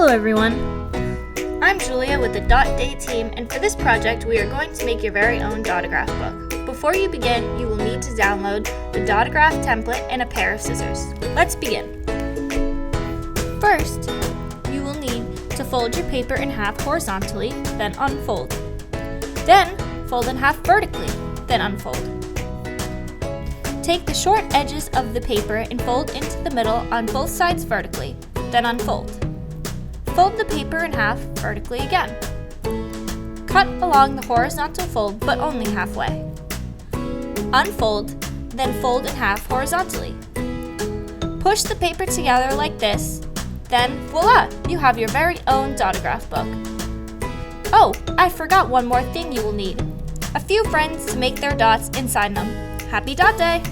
Hello everyone! I'm Julia with the Dot Day team, and for this project we are going to make your very own Dotograph book. Before you begin, you will need to download the Dotograph template and a pair of scissors. Let's begin. First, you will need to fold your paper in half horizontally, then unfold. Then, fold in half vertically, then unfold. Take the short edges of the paper and fold into the middle on both sides vertically, then unfold. Fold the paper in half vertically again. Cut along the horizontal fold, but only halfway. Unfold, then fold in half horizontally. Push the paper together like this, then voila! You have your very own Dotograph book. Oh, I forgot one more thing you will need. A few friends to make their dots inside them. Happy Dot Day!